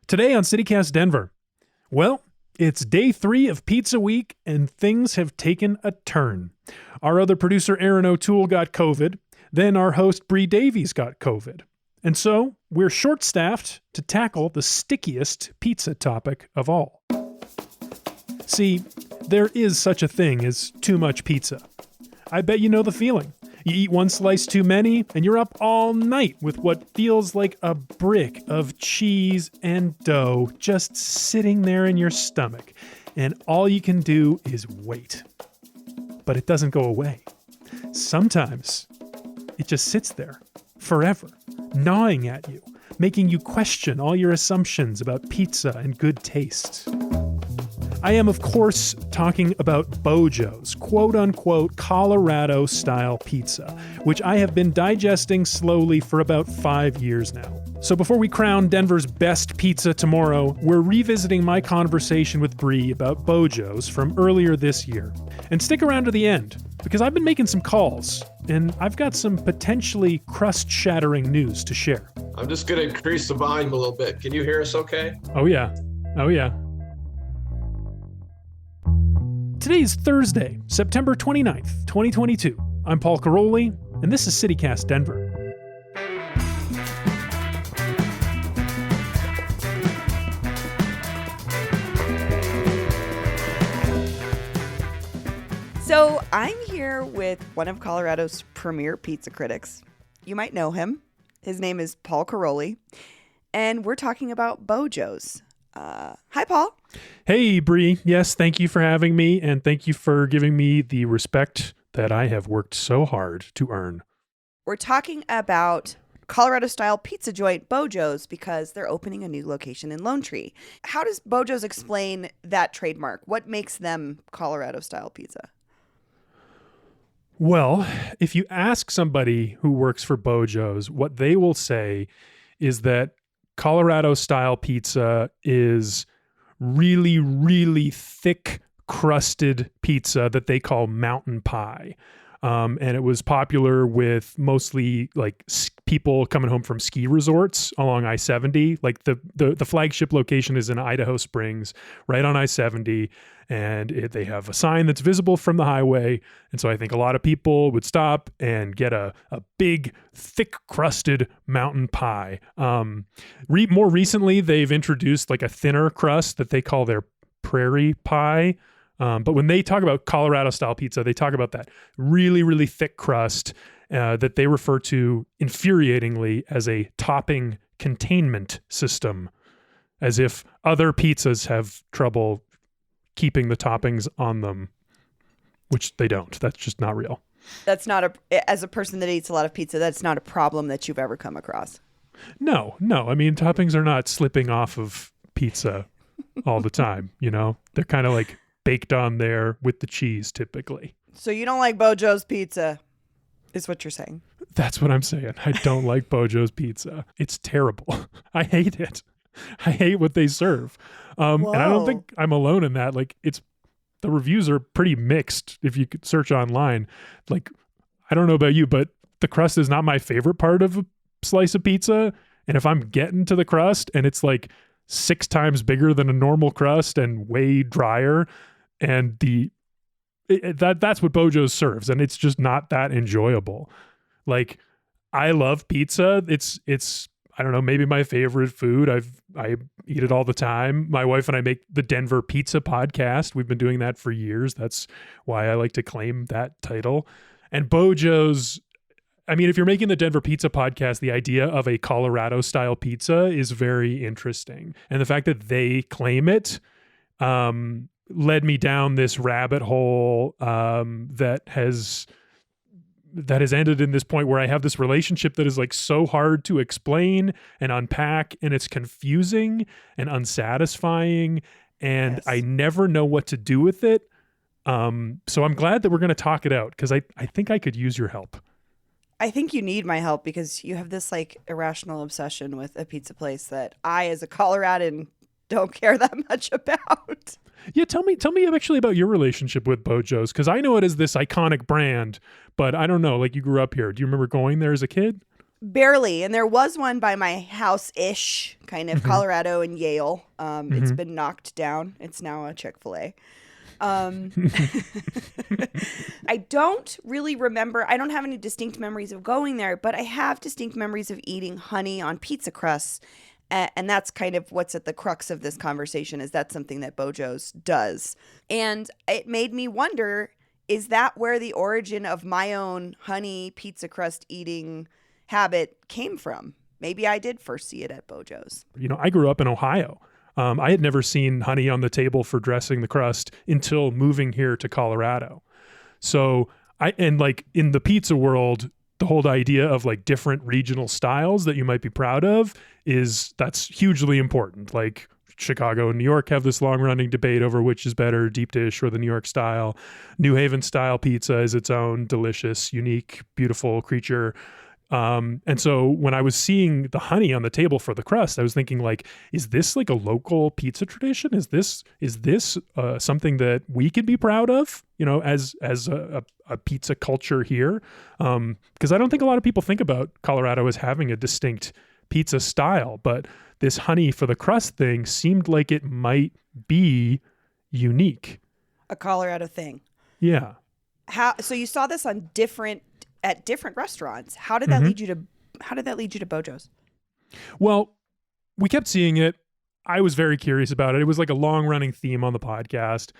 Today on CityCast Denver, well, it's day 3 of Pizza Week and things have taken a turn. Our other producer, Aaron O'Toole, got COVID. Then our host, Bree Davies, got COVID. And so we're short-staffed to tackle the stickiest pizza topic of all. See, there is such a thing as too much pizza. I bet you know the feeling. You eat one slice too many, and you're up all night with what feels like a brick of cheese and dough just sitting there in your stomach, and all you can do is wait. But it doesn't go away. Sometimes it just sits there forever, gnawing at you, making you question all your assumptions about pizza and good taste. I am, of course, talking about Bojo's quote-unquote Colorado-style pizza, which I have been digesting slowly for about 5 years now. So before we crown Denver's best pizza tomorrow, we're revisiting my conversation with Bree about Bojo's from earlier this year. And stick around to the end, because I've been making some calls, and I've got some potentially crust-shattering news to share. I'm just going to increase the volume a little bit. Can you hear us okay? Oh yeah. Today is Thursday, September 29th, 2022. I'm Paul Caroli, and this is CityCast Denver. So I'm here with one of Colorado's premier pizza critics. You might know him. His name is Paul Caroli, and we're talking about Bojo's. Hi, Paul. Hey, Bree. Yes, thank you for having me, and thank you for giving me the respect that I have worked so hard to earn. We're talking about Colorado-style pizza joint Bojo's because they're opening a new location in Lone Tree. How does Bojo's explain that trademark? What makes them Colorado-style pizza? Well, if you ask somebody who works for Bojo's, what they will say is that Colorado-style pizza is really, really thick crusted pizza that they call mountain pie. And it was popular with mostly like people coming home from ski resorts along I-70. Like the flagship location is in Idaho Springs, right on I-70. And they have a sign that's visible from the highway. And so I think a lot of people would stop and get a big, thick crusted mountain pie. More recently, they've introduced like a thinner crust that they call their prairie pie. But when they talk about Colorado-style pizza, they talk about that really, really thick crust that they refer to infuriatingly as a topping containment system, as if other pizzas have trouble keeping the toppings on them, which they don't. That's just not real. That's not as a person that eats a lot of pizza, that's not a problem that you've ever come across. No. I mean, toppings are not slipping off of pizza all the time, you know? They're kind of like baked on there with the cheese typically. So you don't like Bojo's pizza, is what you're saying? That's what I'm saying. I don't like Bojo's pizza. It's terrible. I hate it. I hate what they serve. And I don't think I'm alone in that. Like the reviews are pretty mixed if you could search online. Like, I don't know about you, but the crust is not my favorite part of a slice of pizza. And if I'm getting to the crust and it's like 6 times bigger than a normal crust and way drier, and that's what Bojo's serves, and it's just not that enjoyable. Like, I love pizza. It's I don't know, maybe my favorite food. I eat it all the time. My wife and I make the Denver Pizza Podcast. We've been doing that for years. That's why I like to claim that title. And Bojo's, I mean, if you're making the Denver Pizza Podcast, the idea of a Colorado-style pizza is very interesting. And the fact that they claim it led me down this rabbit hole that has ended in this point where I have this relationship that is like so hard to explain and unpack, and it's confusing and unsatisfying, and yes. I never know what to do with it. So I'm glad that we're going to talk it out, because I think I could use your help. I think you need my help because you have this like irrational obsession with a pizza place that I, as a Coloradan, don't care that much about. Yeah, tell me actually about your relationship with Bojo's, because I know it as this iconic brand, but I don't know, like, you grew up here. Do you remember going there as a kid? Barely. And there was one by my house-ish, kind of Colorado and Yale. It's been knocked down. It's now a Chick-fil-A. I don't really remember. I don't have any distinct memories of going there, but I have distinct memories of eating honey on pizza crusts. And that's kind of what's at the crux of this conversation, is that something that Bojo's does. And it made me wonder, is that where the origin of my own honey pizza crust eating habit came from? Maybe I did first see it at Bojo's. You know, I grew up in Ohio. I had never seen honey on the table for dressing the crust until moving here to Colorado. So like in the pizza world, the whole idea of like different regional styles that you might be proud of that's hugely important. Like Chicago and New York have this long running debate over which is better, deep dish or the New York style. New Haven style pizza is its own delicious, unique, beautiful creature. And so when I was seeing the honey on the table for the crust, I was thinking like, is this like a local pizza tradition? Is this something that we could be proud of, you know, as a pizza culture here? Because I don't think a lot of people think about Colorado as having a distinct pizza style, but this honey for the crust thing seemed like it might be unique. A Colorado thing. Yeah. So you saw this at different restaurants. How did that lead you to Bojo's? Well, we kept seeing it. I was very curious about it. It was like a long running theme on the podcast.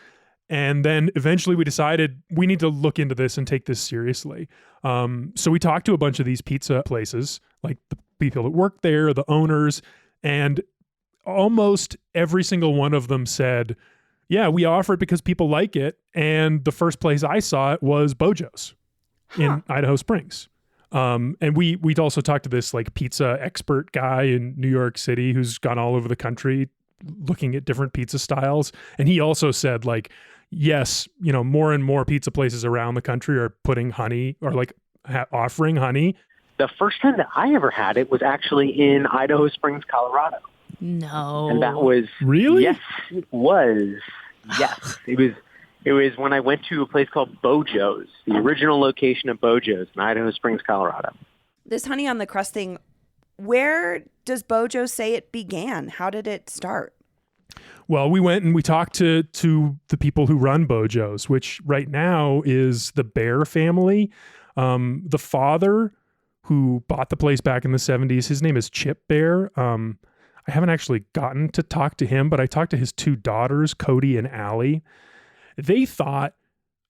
And then eventually we decided we need to look into this and take this seriously. So we talked to a bunch of these pizza places, like the people that work there, the owners, and almost every single one of them said, yeah, we offer it because people like it. And the first place I saw it was Bojo's in Idaho Springs. And we'd also talked to this like pizza expert guy in New York City who's gone all over the country looking at different pizza styles. And he also said like, yes, you know, more and more pizza places around the country are putting honey or like offering honey. The first time that I ever had it was actually in Idaho Springs, Colorado. No. And that was... Really? Yes, it was. Yes. It was when I went to a place called Bojo's, the original location of Bojo's in Idaho Springs, Colorado. This honey on the crust thing, where does Bojo's say it began? How did it start? Well, we went and we talked to the people who run Bojo's, which right now is the Bear family. The father who bought the place back in the 70s, his name is Chip Bear. I haven't actually gotten to talk to him, but I talked to his two daughters, Cody and Allie. They thought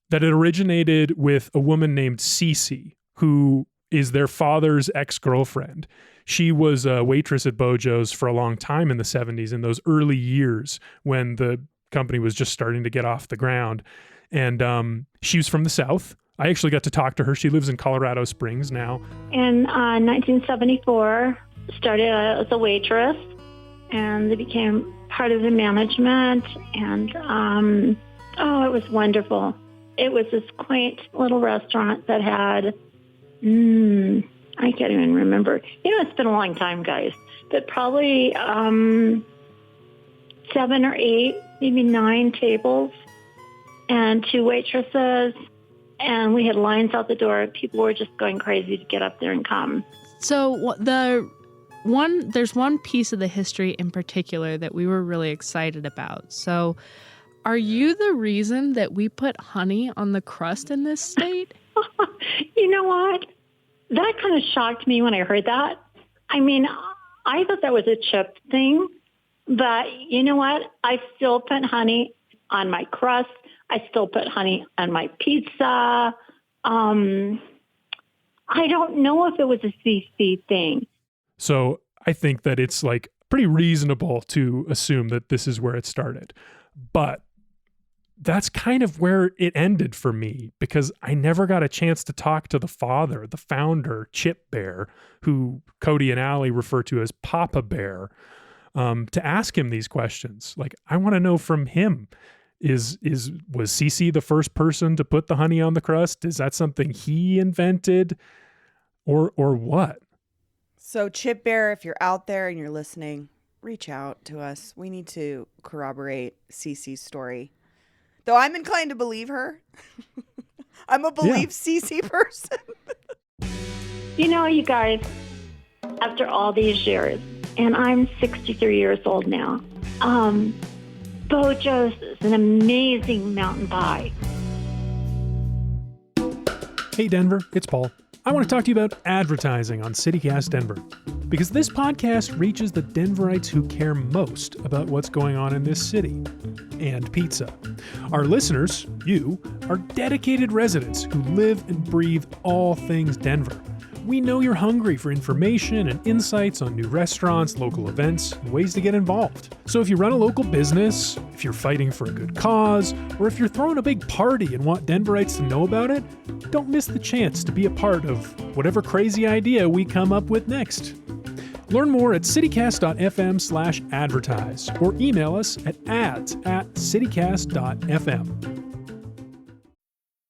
that it originated with a woman named Cece, who is their father's ex-girlfriend. She was a waitress at Bojo's for a long time in the 70s, in those early years when the company was just starting to get off the ground. And she was from the South. I actually got to talk to her. She lives in Colorado Springs now. In 1974, started as a waitress, and they became part of the management, and it was wonderful. It was this quaint little restaurant that had, I can't even remember. You know, it's been a long time, guys, but probably 7 or 8, maybe 9 tables and 2 waitresses. And we had lines out the door. People were just going crazy to get up there and come. So there's one piece of the history in particular that we were really excited about. So are you the reason that we put honey on the crust in this state? You know what? That kind of shocked me when I heard that. I mean, I thought that was a Chip thing. But you know what? I still put honey on my crust. I still put honey on my pizza. I don't know if it was a CC thing. So I think that it's like pretty reasonable to assume that this is where it started. But that's kind of where it ended for me, because I never got a chance to talk to the father, the founder, Chip Bear, who Cody and Allie refer to as Papa Bear, to ask him these questions. Like, I want to know from him. Was Cece the first person to put the honey on the crust? Is that something he invented, or what? So Chip Bear, if you're out there and you're listening, reach out to us. We need to corroborate Cece's story. Though I'm inclined to believe her. I'm a believe Cece person. You know, you guys, after all these years, and I'm 63 years old now. Bojo's is an amazing mountain pie. Hey Denver, it's Paul. I want to talk to you about advertising on CityCast Denver, because this podcast reaches the Denverites who care most about what's going on in this city and pizza. Our listeners, you, are dedicated residents who live and breathe all things Denver. We know you're hungry for information and insights on new restaurants, local events, and ways to get involved. So if you run a local business, if you're fighting for a good cause, or if you're throwing a big party and want Denverites to know about it, don't miss the chance to be a part of whatever crazy idea we come up with next. Learn more at citycast.fm/advertise or email us at ads@citycast.fm.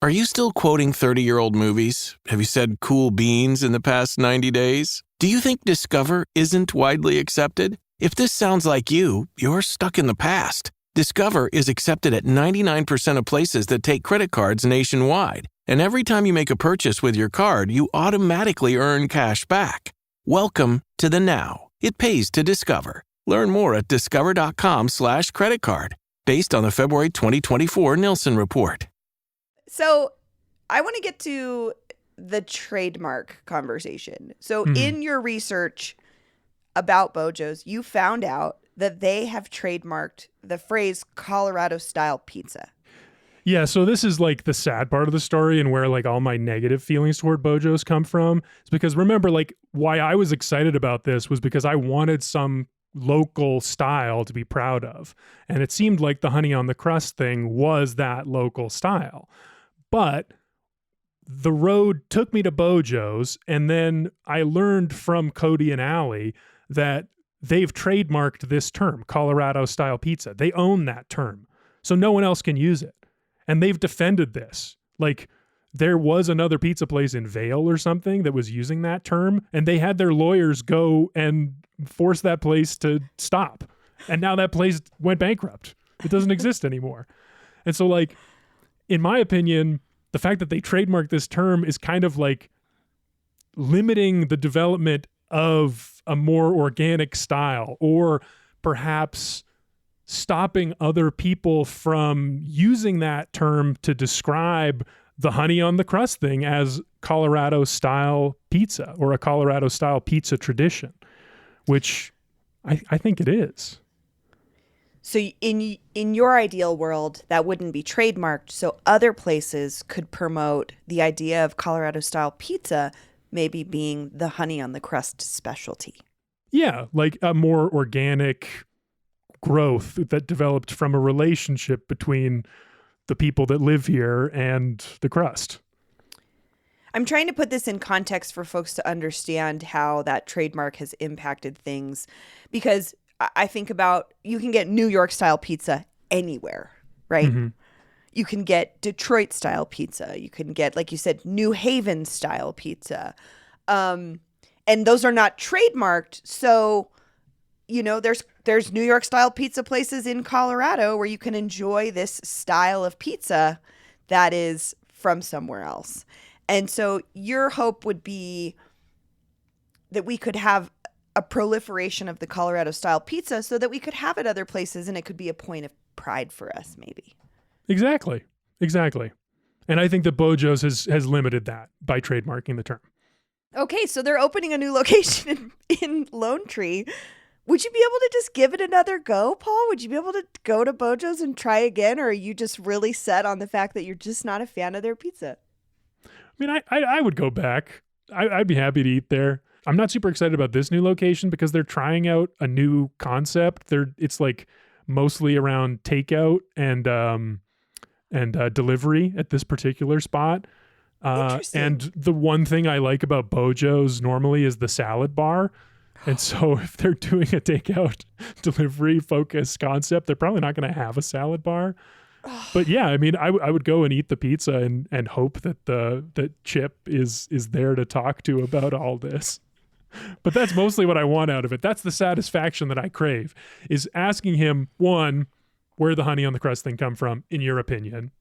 Are you still quoting 30-year-old movies? Have you said cool beans in the past 90 days? Do you think Discover isn't widely accepted? If this sounds like you, you're stuck in the past. Discover is accepted at 99% of places that take credit cards nationwide. And every time you make a purchase with your card, you automatically earn cash back. Welcome to the now. It pays to Discover. Learn more at discover.com/credit card, based on the February 2024 Nielsen report. So I want to get to the trademark conversation. So in your research about Bojo's, you found out that they have trademarked the phrase Colorado style pizza. Yeah, so this is like the sad part of the story and where like all my negative feelings toward Bojo's come from. It's because remember, like why I was excited about this was because I wanted some local style to be proud of. And it seemed like the honey on the crust thing was that local style. But the road took me to Bojo's, and then I learned from Cody and Allie that they've trademarked this term, Colorado style pizza. They own that term. So no one else can use it. And they've defended this. Like there was another pizza place in Vail or something that was using that term, and they had their lawyers go and force that place to stop. And now that place went bankrupt. It doesn't exist anymore. And so like, in my opinion, the fact that they trademarked this term is kind of like limiting the development of a more organic style, or perhaps stopping other people from using that term to describe the honey on the crust thing as Colorado style pizza or a Colorado style pizza tradition, which I think it is. So in your ideal world, that wouldn't be trademarked, so other places could promote the idea of Colorado-style pizza maybe being the honey on the crust specialty. Yeah, like a more organic growth that developed from a relationship between the people that live here and the crust. I'm trying to put this in context for folks to understand how that trademark has impacted things, because I think about, you can get New York style pizza anywhere, right? Mm-hmm. You can get Detroit style pizza. You can get, like you said, New Haven style pizza. And those are not trademarked. So, you know, there's New York style pizza places in Colorado where you can enjoy this style of pizza that is from somewhere else. And so your hope would be that we could have a proliferation of the Colorado style pizza so that we could have it other places and it could be a point of pride for us, maybe. Exactly. And I think that Bojo's has limited that by trademarking the term. Okay, so they're opening a new location in Lone Tree. Would you be able to just give it another go, Paul? Would you be able to go to Bojo's and try again? Or are you just really set on the fact that you're just not a fan of their pizza? I mean, I would go back. I'd be happy to eat there. I'm not super excited about this new location because they're trying out a new concept. It's like mostly around takeout and delivery at this particular spot. And the one thing I like about Bojo's normally is the salad bar. And so if they're doing a takeout delivery focused concept, they're probably not going to have a salad bar. But yeah, I mean, I would go and eat the pizza and hope that Chip is there to talk to about all this. But that's mostly what I want out of it. That's the satisfaction that I crave, is asking him, one, where the honey on the crust thing come from, in your opinion?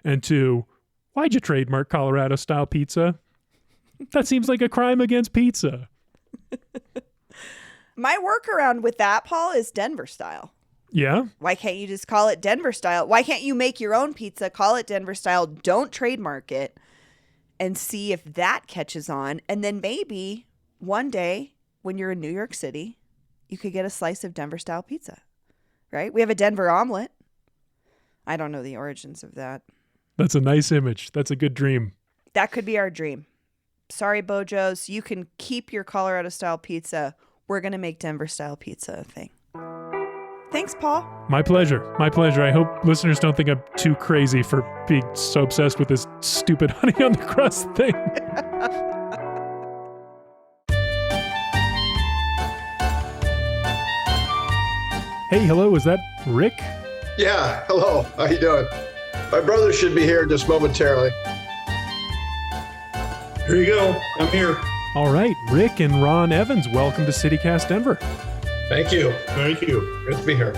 And two, why'd you trademark Colorado style pizza? That seems like a crime against pizza. My workaround with that, Paul, is Denver style. Yeah. Why can't you just call it Denver style? Why can't you make your own pizza, call it Denver style, don't trademark it, and see if that catches on? And then maybe one day when you're in New York City, you could get a slice of Denver style pizza, right? We have a Denver omelet. I don't know the origins of that. That's a nice image. That's a good dream. That could be our dream. Sorry, Bojo's. You can keep your Colorado style pizza. We're going to make Denver style pizza a thing. Thanks, Paul. My pleasure. My pleasure. I hope listeners don't think I'm too crazy for being so obsessed with this stupid honey on the crust thing. Hey, hello. Is that Rick? Yeah, hello. How you doing? My brother should be here just momentarily. Here you go. I'm here. All right. Rick and Ron Evans, welcome to CityCast Denver. Thank you. Thank you. Good to be here.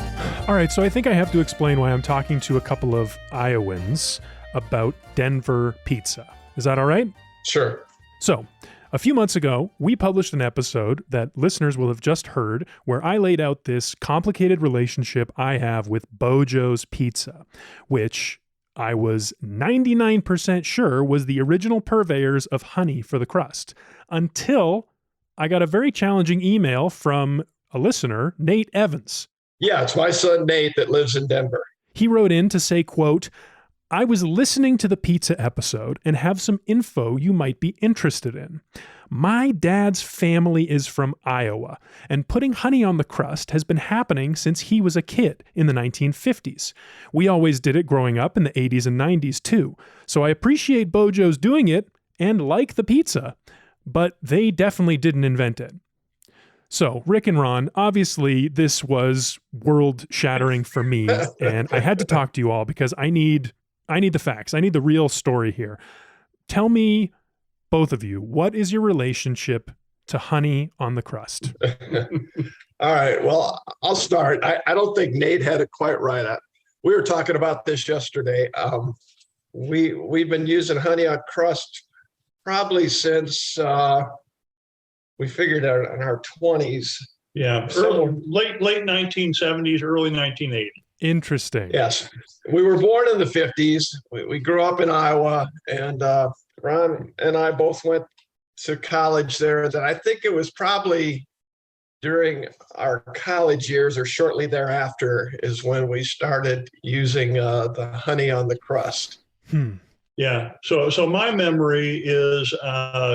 All right, so I think I have to explain why I'm talking to a couple of Iowans about Denver pizza. Is that all right? Sure. So, a few months ago, we published an episode that listeners will have just heard where I laid out this complicated relationship I have with Bojo's Pizza, which I was 99% sure was the original purveyors of honey for the crust, until I got a very challenging email from a listener, Nate Evans. Yeah, it's my son Nate that lives in Denver. He wrote in to say, quote, I was listening to the pizza episode and have some info you might be interested in. My dad's family is from Iowa, and putting honey on the crust has been happening since he was a kid in the 1950s. We always did it growing up in the 80s and 90s too, so I appreciate Bojo's doing it and like the pizza, but they definitely didn't invent it. So, Rick and Ron, obviously this was world-shattering for me, and I had to talk to you all because I need the facts. I need the real story here. Tell me, both of you, what is your relationship to honey on the crust? All right. Well, I'll start. I don't think Nate had it quite right. We were talking about this yesterday. We've been using honey on crust probably since we figured out in our 20s. Yeah, late 1970s, early 1980s. Interesting. Yes. We were born in the 50s. We grew up in Iowa, and Ron and I both went to college there. That I think it was probably during our college years or shortly thereafter is when we started using the honey on the crust. Yeah. So my memory is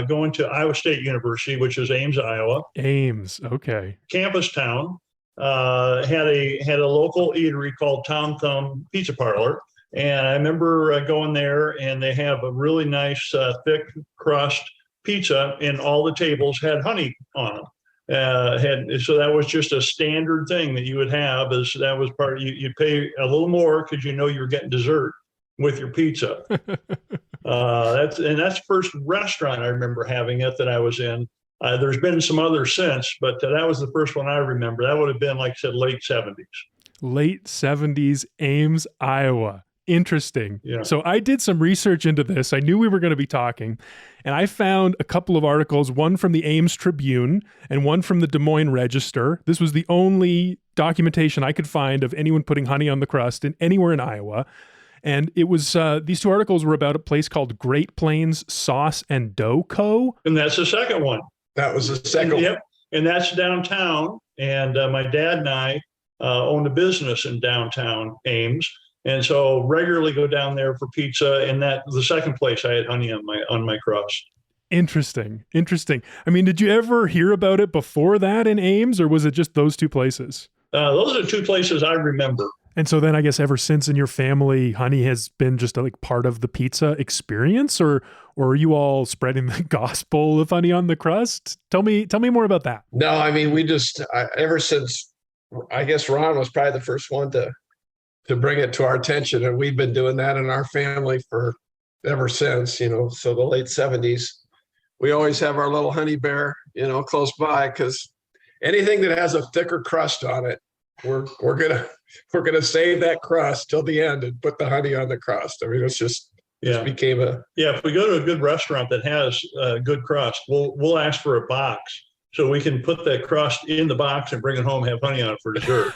going to Iowa State University, which is Ames, Iowa. Ames. Okay. Campus town. Had a local eatery called Tom Thumb Pizza Parlor, and I remember going there, and they have a really nice thick crust pizza, and all the tables had honey on them. So that was just a standard thing that you would have. Is that was part of, you pay a little more because you know you're getting dessert with your pizza. That's the first restaurant I remember having it that I was in. There's been some others since, but that was the first one I remember. That would have been, like I said, late 70s. Late 70s, Ames, Iowa. Interesting. Yeah. So I did some research into this. I knew we were going to be talking, and I found a couple of articles, one from the Ames Tribune and one from the Des Moines Register. This was the only documentation I could find of anyone putting honey on the crust anywhere in Iowa. And it was these two articles were about a place called Great Plains Sauce and Dough Co. And that's the second one. That was the second one. Yep. And that's downtown. And my dad and I owned a business in downtown Ames. And so regularly go down there for pizza. And that the second place I had honey on my crust. Interesting. I mean, did you ever hear about it before that in Ames, or was it just those two places? Those are two places I remember. And so then I guess ever since in your family, honey has been just like part of the pizza experience, or are you all spreading the gospel of honey on the crust? Tell me more about that. No, I mean, we just, ever since, I guess Ron was probably the first one to bring it to our attention. And we've been doing that in our family for ever since, so the late 70s. We always have our little honey bear, close by, because anything that has a thicker crust on it, we're gonna save that crust till the end and put the honey on the crust. I mean, it's just became a If we go to a good restaurant that has good crust, we'll ask for a box so we can put that crust in the box and bring it home, have honey on it for dessert.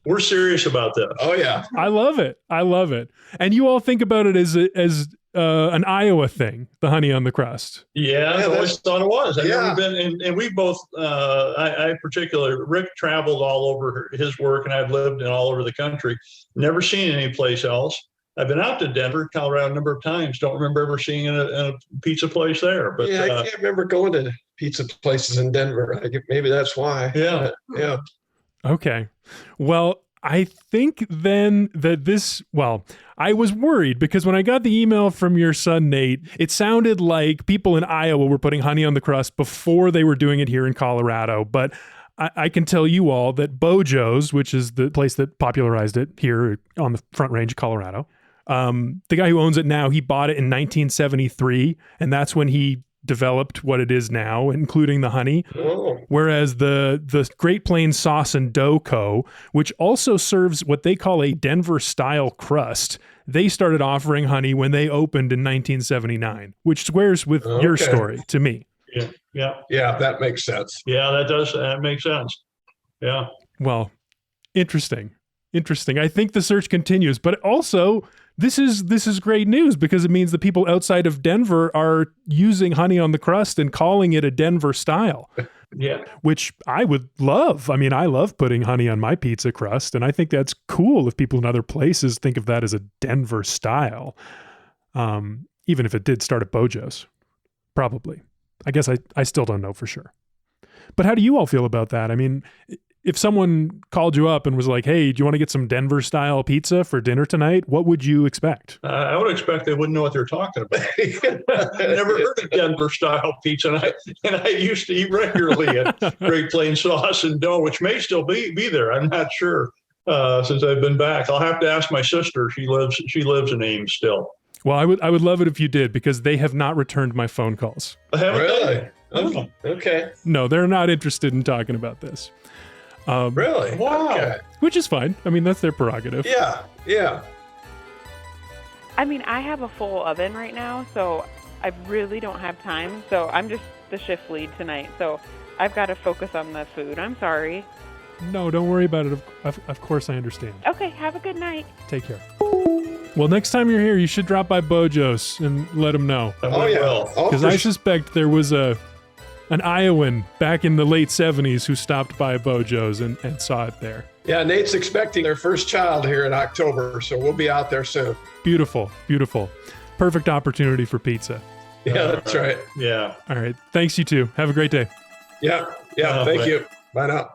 We're serious about that. Oh yeah. I love it. I love it. And you all think about it as an Iowa thing, the honey on the crust. Yeah, I always thought it was. I've Yeah. never been, and we both, I particularly, Rick traveled all over his work, and I've lived in all over the country. Never seen any place else. I've been out to Denver, Colorado a number of times. Don't remember ever seeing a pizza place there. But Yeah, I can't remember going to pizza places in Denver. Maybe that's why. Yeah. Yeah. Okay. Well, I think then that I was worried because when I got the email from your son, Nate, it sounded like people in Iowa were putting honey on the crust before they were doing it here in Colorado. But I can tell you all that Bojo's, which is the place that popularized it here on the Front Range of Colorado, the guy who owns it now, he bought it in 1973, and that's when he developed what it is now, including the honey. Oh. Whereas the Great Plains Sauce and Dough Co., which also serves what they call a Denver-style crust, they started offering honey when they opened in 1979, which squares with your story to me. Yeah, that makes sense. Yeah, that makes sense. Yeah. Well, interesting. I think the search continues, but also this is great news because it means the people outside of Denver are using honey on the crust and calling it a Denver style. Yeah. Which I would love. I mean, I love putting honey on my pizza crust, and I think that's cool if people in other places think of that as a Denver style. Even if it did start at Bojo's. Probably. I guess I still don't know for sure. But how do you all feel about that? I mean, if someone called you up and was like, hey, do you want to get some Denver style pizza for dinner tonight? What would you expect? I would expect they wouldn't know what they're talking about. I never heard of Denver style pizza. And I used to eat regularly at Great Plains Sauce and Dough, which may still be there. I'm not sure since I've been back. I'll have to ask my sister. She lives in Ames still. Well, I would love it if you did, because they have not returned my phone calls. Haven't Really? they? Okay. No, they're not interested in talking about this. Really? Wow. Okay. Which is fine. I mean, that's their prerogative. Yeah. I mean, I have a full oven right now, so I really don't have time. So I'm just the shift lead tonight, so I've got to focus on the food. I'm sorry. No, don't worry about it. Of course I understand. Okay, have a good night. Take care. Well, next time you're here, you should drop by Bojo's and let them know. Oh yeah. Oh, Because for I suspect there was an Iowan back in the late 70s who stopped by Bojo's and saw it there. Yeah, Nate's expecting their first child here in October, so we'll be out there soon. Beautiful. Perfect opportunity for pizza. Yeah, that's right. Yeah. All right. Thanks, you two. Have a great day. Yeah. Thank you. Bye now.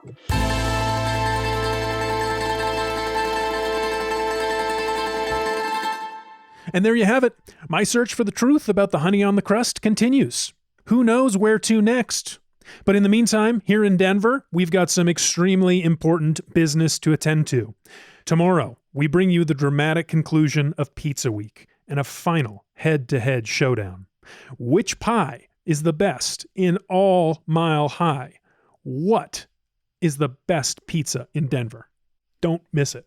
And there you have it. My search for the truth about the honey on the crust continues. Who knows where to next? But in the meantime, here in Denver, we've got some extremely important business to attend to. Tomorrow, we bring you the dramatic conclusion of Pizza Week and a final head-to-head showdown. Which pie is the best in all Mile High? What is the best pizza in Denver? Don't miss it.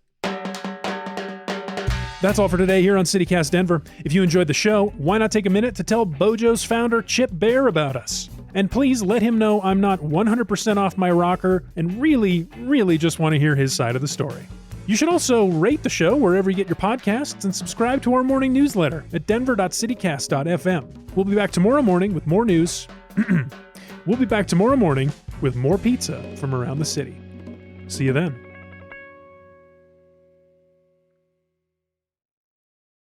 That's all for today here on CityCast Denver. If you enjoyed the show, why not take a minute to tell Bojo's founder Chip Bear about us? And please let him know I'm not 100% off my rocker and really just want to hear his side of the story. You should also rate the show wherever you get your podcasts and subscribe to our morning newsletter at denver.citycast.fm. We'll be back tomorrow morning with more news. We'll be back tomorrow morning with more pizza from around the city. See you then.